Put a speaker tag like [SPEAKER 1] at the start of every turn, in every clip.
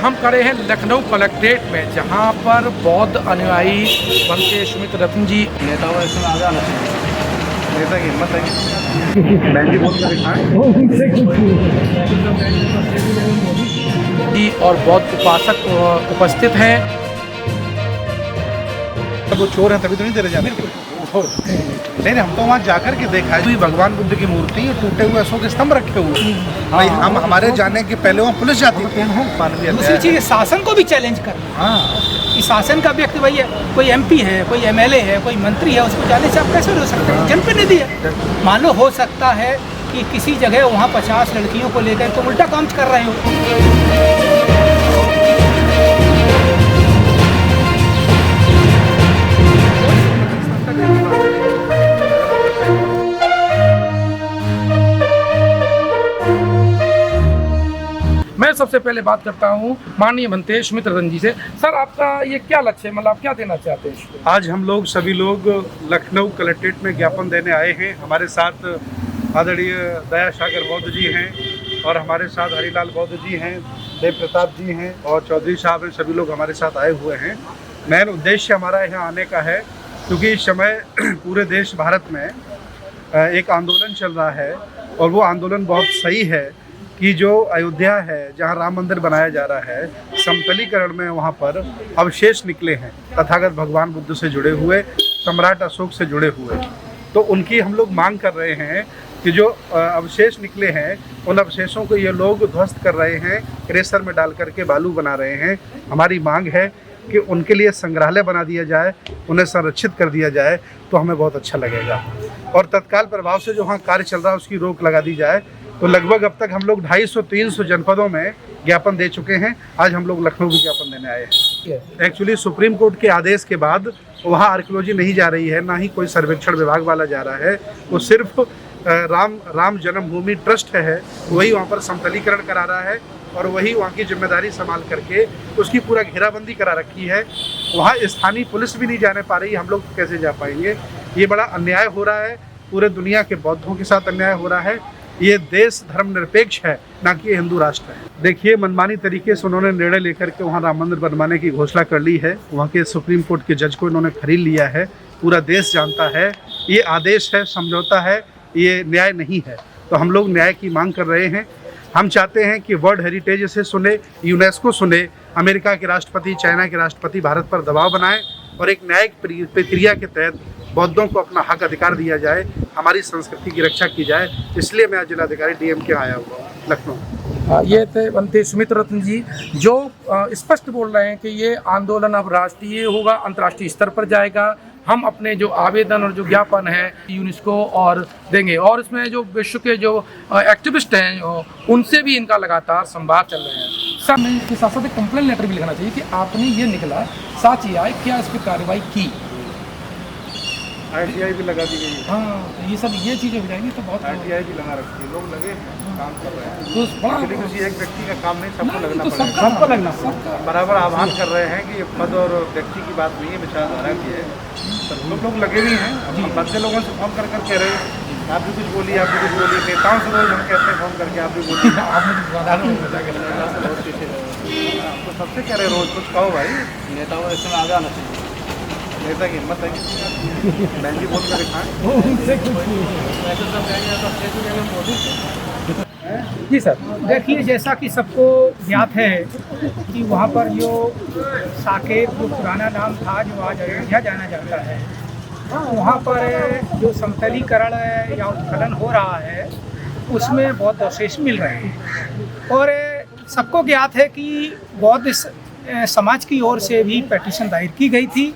[SPEAKER 1] हम खड़े हैं लखनऊ कलेक्ट्रेट में, जहां पर बौद्ध अनुयायी बनते सुमित रतन जी
[SPEAKER 2] नेताओं इसमें आगे आना चाहिए। नेता की हिम्मत है मैं भी बोल कर
[SPEAKER 1] जी और बौद्ध उपासक उपस्थित हैं।
[SPEAKER 2] वो चोर हैं तभी तो नहीं दे रहे जाने। नहीं हम तो वहाँ जाकर के देखा है भगवान बुद्ध की मूर्ति टूटे हुए अशोक स्तंभ रखे हुए। भाई हम हमारे जाने के पहले वहाँ पुलिस जाती थी।
[SPEAKER 3] दूसरी चीज शासन को भी चैलेंज कर, इस शासन का व्यक्ति भाई है, कोई एमपी है, कोई एमएलए है, कोई मंत्री है, उसको जाने से आप कैसे हो सकते हैं? जनप्रतिनिधि है। मान लो हो सकता है कि किसी जगह वहाँ 50 लड़कियों को लेकर तो उल्टा काम कर रहे हो।
[SPEAKER 1] मैं सबसे पहले बात करता हूं माननीय बनते सुमित रतन जी से। सर, आपका ये क्या लक्ष्य है, मतलब आप क्या देना चाहते हैं?
[SPEAKER 2] आज हम लोग सभी लोग लखनऊ कलेक्ट्रेट में ज्ञापन देने आए हैं। हमारे साथ आदरणीय दया सागर बौद्ध जी हैं और हमारे साथ हरिलाल बौद्ध जी हैं, देव प्रताप जी हैं और चौधरी साहब हैं। सभी लोग हमारे साथ आए हुए हैं। मेन उद्देश्य हमारा यहाँ आने का है क्योंकि इस समय पूरे देश भारत में एक आंदोलन चल रहा है और वो आंदोलन बहुत सही है कि जो अयोध्या है जहाँ राम मंदिर बनाया जा रहा है, समतलीकरण में वहाँ पर अवशेष निकले हैं तथागत भगवान बुद्ध से जुड़े हुए, सम्राट अशोक से जुड़े हुए। तो उनकी हम लोग मांग कर रहे हैं कि जो अवशेष निकले हैं उन अवशेषों को ये लोग ध्वस्त कर रहे हैं, क्रेशर में डाल करके बालू बना रहे हैं। हमारी मांग है कि उनके लिए संग्रहालय बना दिया जाए, उन्हें संरक्षित कर दिया जाए तो हमें बहुत अच्छा लगेगा और तत्काल प्रभाव से जो वहाँ कार्य चल रहा है उसकी रोक लगा दी जाए। तो लगभग अब तक हम लोग 250-300 जनपदों में ज्ञापन दे चुके हैं। आज हम लोग लखनऊ भी ज्ञापन देने आए हैं। एक्चुअली सुप्रीम कोर्ट के आदेश के बाद वहाँ आर्कियोलॉजी नहीं जा रही है, ना ही कोई सर्वेक्षण विभाग वाला जा रहा है। वो सिर्फ राम जन्मभूमि ट्रस्ट है, वही वहाँ पर समतलीकरण करा रहा है और वही वहाँ की जिम्मेदारी संभाल करके उसकी पूरा घेराबंदी करा रखी है। वहाँ स्थानीय पुलिस भी नहीं जाने पा रही, हम लोग कैसे जा पाएंगे? ये बड़ा अन्याय हो रहा है, पूरे दुनिया के बौद्धों के साथ अन्याय हो रहा है। ये देश धर्मनिरपेक्ष है, ना कि हिंदू राष्ट्र है। देखिए, मनमानी तरीके से उन्होंने निर्णय लेकर के वहाँ राम मंदिर बनवाने की घोषणा कर ली है। वहाँ के सुप्रीम कोर्ट के जज को इन्होंने खरीद लिया है। पूरा देश जानता है ये आदेश है, समझौता है, ये न्याय नहीं है। तो हम लोग न्याय की मांग कर रहे हैं। हम चाहते हैं कि वर्ल्ड हेरिटेज इसे सुने, यूनेस्को सुने, अमेरिका के राष्ट्रपति, चाइना के राष्ट्रपति भारत पर दबाव बनाएं और एक न्यायिक प्रक्रिया के तहत बौद्धों को अपना हक अधिकार दिया जाए, हमारी संस्कृति की रक्षा की जाए। इसलिए मैं जिलाधिकारी डीएम के आया हुआ हूँ लखनऊ।
[SPEAKER 1] ये थे बनते सुमित रतन जी, जो स्पष्ट बोल रहे हैं कि ये आंदोलन अब राष्ट्रीय होगा, अंतर्राष्ट्रीय स्तर पर जाएगा। हम अपने जो आवेदन और जो ज्ञापन है यूनेस्को और देंगे और इसमें जो विश्व के जो एक्टिविस्ट हैं उनसे भी इनका लगातार संवाद चल रहे हैं। सर, मैं इसके साथ साथ एक कंप्लेंट लेटर भी लिखना चाहिए कि आपने ये निकला साथ ही आए, क्या इस पर कार्रवाई की?
[SPEAKER 2] ITI भी लगा दी गई है।
[SPEAKER 1] हाँ, तो ये सब ये चीज़ें हो जाएंगी तो बहुत
[SPEAKER 2] ITI भी लगा रखी है, लोग लगे हैं, काम कर रहे हैं।
[SPEAKER 1] तो बड़ा
[SPEAKER 2] किसी एक व्यक्ति का काम नहीं, सबको लगना
[SPEAKER 1] तो
[SPEAKER 2] पड़ेगा।
[SPEAKER 1] सबको लगना
[SPEAKER 2] बराबर आह्वान कर रहे हैं कि ये पद और व्यक्ति की बात नहीं है, विचारधारा की है। सब लोग लगे हुए हैं। हम बच्चे लोगों से फोन कर कह रहे हैं आप भी कुछ बोलिए, आप भी कुछ बोलिए। नेताओं से रोज हम कहते हैं फोन करके आप भी बोलिए। तो सबसे कह रहे रोज कुछ कहो भाई, नेताओं इसमें आगे आना चाहिए। नेता की हिम्मत है मैं भी बोल कर
[SPEAKER 1] जी सर।
[SPEAKER 3] देखिए, जैसा कि सबको ज्ञात है कि वहाँ पर जो साकेत, जो पुराना नाम था, जो आज अयोध्या जाना जाता है, वहाँ पर जो समतलीकरण या उत्खनन हो रहा है उसमें बहुत अवशेष मिल रहे हैं और सबको ज्ञात है कि बौद्ध समाज की ओर से भी पेटिशन दायर की गई थी,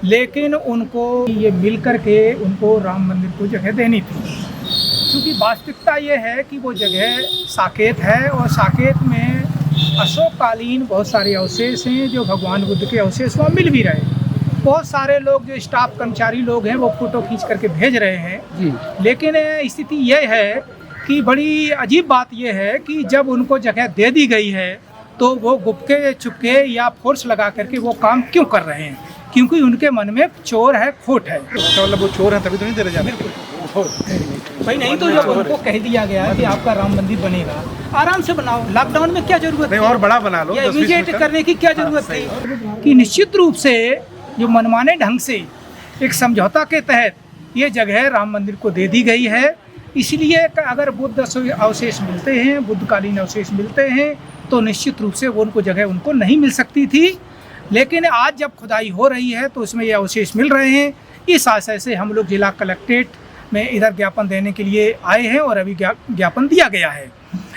[SPEAKER 3] लेकिन उनको ये मिल कर के उनको राम मंदिर को जगह देनी थी। क्योंकि वास्तविकता ये है कि वो जगह साकेत है और साकेत में अशोककालीन बहुत सारे अवशेष हैं, जो भगवान बुद्ध के अवशेष वहाँ मिल भी रहे। बहुत सारे लोग, जो स्टाफ कर्मचारी लोग हैं, वो फोटो खींच करके भेज रहे हैं जी। लेकिन स्थिति ये है कि बड़ी अजीब बात ये है कि जब उनको जगह दे दी गई है तो वो गुपके चुपके या फोर्स लगा करके वो काम क्यों कर रहे हैं? क्योंकि उनके मन में चोर है, खोट है।
[SPEAKER 2] मतलब वो चोर है तभी तो नहीं दे रहे जाने।
[SPEAKER 3] भाई नहीं तो जब उनको कह दिया गया कि आपका राम मंदिर बनेगा, आराम से बनाओ। लॉकडाउन में क्या जरूरत
[SPEAKER 2] नहीं
[SPEAKER 3] थी?
[SPEAKER 2] और बड़ा बना लो,
[SPEAKER 3] या
[SPEAKER 2] 10-20
[SPEAKER 3] इमीडिएट
[SPEAKER 2] मीटर।
[SPEAKER 3] करने की क्या जरूरत थी? कि निश्चित रूप से जो मनमाने ढंग से एक समझौता के तहत ये जगह राम मंदिर को दे दी गई है। इसलिए अगर बुद्ध अवशेष मिलते हैं, बुद्धकालीन अवशेष मिलते हैं, तो निश्चित रूप से वो उनको जगह उनको नहीं मिल सकती थी। लेकिन आज जब खुदाई हो रही है तो उसमें ये अवशेष मिल रहे हैं। इस आशय से हम लोग जिला कलेक्ट्रेट में इधर ज्ञापन देने के लिए आए हैं और अभी ज्ञापन दिया गया है।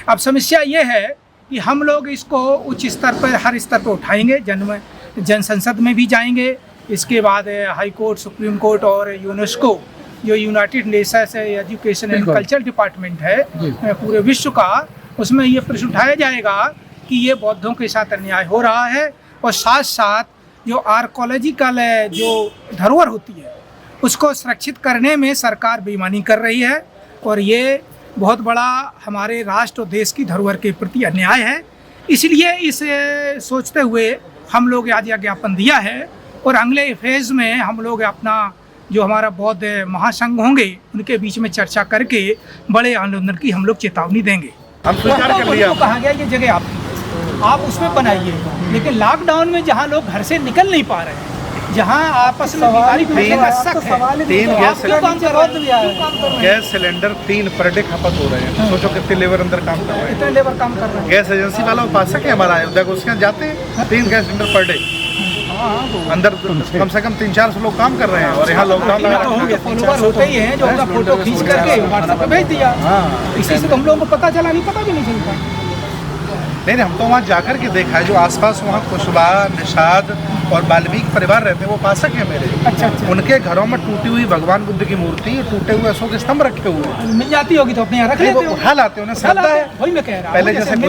[SPEAKER 3] अब समस्या ये है कि हम लोग इसको उच्च स्तर पर, हर स्तर पर उठाएंगे, जन संसद में भी जाएंगे, इसके बाद हाई कोर्ट, सुप्रीम कोर्ट और यूनेस्को जो United Nations education and culture department है पूरे विश्व का, उसमें ये प्रश्न उठाया जाएगा कि ये बौद्धों के साथ अन्याय हो रहा है और साथ साथ जो आर्कोलॉजिकल जो धरोहर होती है उसको सुरक्षित करने में सरकार बेईमानी कर रही है और ये बहुत बड़ा हमारे राष्ट्र और देश की धरोहर के प्रति अन्याय है। इसलिए इसे सोचते हुए हम लोग आज यह ज्ञापन दिया है और अगले फेज में हम लोग अपना जो हमारा बौद्ध महासंघ होंगे उनके बीच में चर्चा करके बड़े आंदोलन की हम लोग चेतावनी देंगे।
[SPEAKER 2] हम स्वीकार कर लिया।
[SPEAKER 3] उनको कहा गया ये जगह आपकी, आप उसमें बनाइए। लेकिन लॉकडाउन में जहाँ लोग घर से निकल नहीं पा रहे हैं, जहाँ आपस में बीमारी फैलने का शक है,
[SPEAKER 2] तीन
[SPEAKER 3] तो आप क्यों काम कर रहे हैं?
[SPEAKER 2] गैस सिलेंडर 3 पर डे खपत हो रहे हैं। सोचो कितने लेबर अंदर काम कर रहे हैं।
[SPEAKER 3] इतने लेबर काम कर रहे हैं।
[SPEAKER 2] गैस एजेंसी वाला उपासक है हमारा अयोध्या को, उसके यहाँ जाते हैं 3 गैस सिलेंडर पर डे अंदर कम से कम 300-400 लोग काम कर रहे हैं और यहाँ लॉकडाउन लगा
[SPEAKER 3] तो होंगे फॉलोवर होते ही हैं जो उनका फोटो खींच करके व्हाट्सएप पे भेज दिया। इसी से तो हम लोगों को पता चला, नहीं पता भी नहीं चलता।
[SPEAKER 2] नहीं, हम तो वहाँ जाकर के देखा है, जो आसपास वहाँ कुशवाहा, निषाद और वाल्मीकि परिवार रहते हैं वो उपासक हैं मेरे।
[SPEAKER 3] अच्छा।
[SPEAKER 2] उनके घरों में टूटी हुई भगवान बुद्ध की मूर्ति, टूटे हुए अशोक स्तंभ रखे हुए हैं।
[SPEAKER 3] मिल जाती होगी तो अपने यहाँ रख
[SPEAKER 2] नहीं,
[SPEAKER 3] लेते
[SPEAKER 2] वो
[SPEAKER 3] हो।
[SPEAKER 2] उठा लाते, उन्हें श्रद्धा है।
[SPEAKER 3] वही मैं कह रहा हूँ।
[SPEAKER 2] पहले जैसे पहले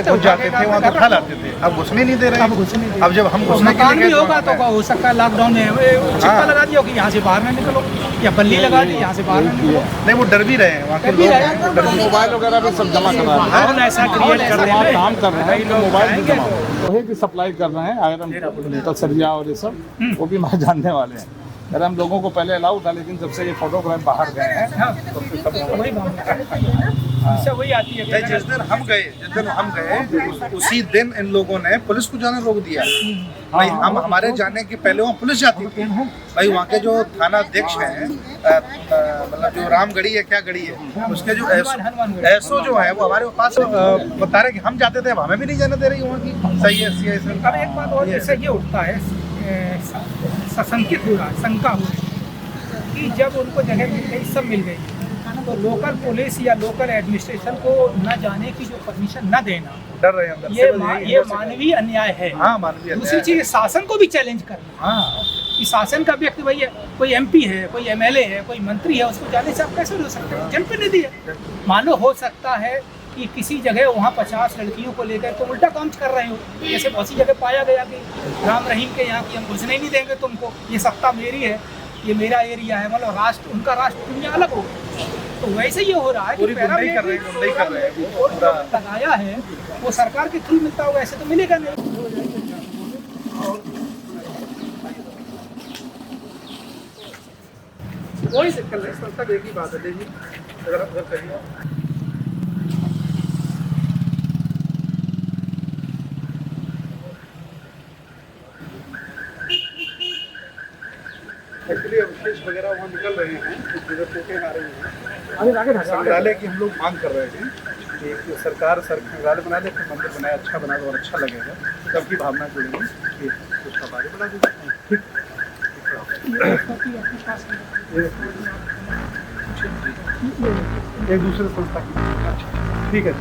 [SPEAKER 2] घुस जाते थे वहाँ तो उठा लाते थे, अब घुसने नहीं दे रहे। अब जब हम घुसने के
[SPEAKER 3] मकान
[SPEAKER 2] लिए
[SPEAKER 3] भी होगा तो हो सकता है लॉकडाउन में चिप्पा लगा दिया कि यहाँ से बाहर ना निकलो, या बल्ली लगा दी यहाँ से बाहर ना निकलो।
[SPEAKER 2] नहीं, वो डर भी रहे हैं वहाँ के लोग।
[SPEAKER 4] मोबाइल वगैरह भी सब जमा करा रहे हैं।
[SPEAKER 3] माहौल ऐसा क्रिएट कर रहे हैं,
[SPEAKER 4] काम कर रहे हैं तो मोबाइल भी जमा लोहे की सप्लाई कर रहे हैं। आयरन सरिया और ये सब वो भी हमारे जानने वाले हैं। अरे हम लोगों को पहले अलाउ था, लेकिन जब से ये फोटोग्राफ बाहर गए हैं तो फिर सब
[SPEAKER 3] वही समस्या वही आती है।
[SPEAKER 2] नहीं, जिस दिन हम गए उसी दिन इन लोगों ने पुलिस को जाना रोक दिया। भाई हम हमारे जाने के पहले वहाँ पुलिस जाती थी। भाई वहाँ के जो थाना अध्यक्ष हैं, मतलब जो रामगढ़ी है, क्या गढ़ी है, उसके जो एसओ जो है वो हमारे पास बता रहे कि हम जाते थे, हमें भी नहीं जाने दे रही वहाँ की। सही है।
[SPEAKER 3] अब एक बात और जैसे ये उठता है, सशंकित हो रहा है, शंका हो रही है कि जब उनको जगह मिल गई, सब मिल गई, तो लोकल पुलिस या लोकल एडमिनिस्ट्रेशन को न जाने की जो परमिशन न देना,
[SPEAKER 2] डर रहे हैं अंदर
[SPEAKER 3] ये मानवीय अन्याय है।
[SPEAKER 2] हाँ, मानवीय।
[SPEAKER 3] दूसरी चीज शासन को भी चैलेंज करना।
[SPEAKER 2] हाँ,
[SPEAKER 3] कि शासन का व्यक्ति भाई है, कोई एमपी है, कोई एमएलए है, कोई मंत्री है, उसको जाने से आप कैसे रोक सकते हैं? जनप्रतिनिधि है। मान लो हो सकता है कि किसी जगह वहाँ 50 लड़कियों को लेकर तुम उल्टा काम कर रहे हो। जैसे बहुत सी जगह पाया गया कि राम रहीम के यहाँ की हम घुसने नहीं देंगे तुमको, ये सत्ता मेरी है, ये मेरा एरिया है, मतलब राष्ट्र उनका, राष्ट्र दुनिया अलग हो। तो वैसे ये हो रहा है कि लगाया है वो सरकार के थ्रू मिलता होगा, ऐसे तो मिलेगा नहीं।
[SPEAKER 2] कोई दिक्कत नहीं, संस्था एक ही बात है। देखिए अगर करिए एक्चुअली अवशेष वगैरह वहाँ निकल रहे हैं, कुछ जगह टूटे आ रहे हैं। संग्रहालय की हम लोग मांग कर रहे हैं कि सरकार संग्रहालय बना दे, फिर मंदिर बनाए, अच्छा बना दे और अच्छा लगेगा, सबकी भावना जुड़ेगी कि उसका बारे बना देगा। ठीक, एक दूसरे संस्था की। अच्छा, ठीक है।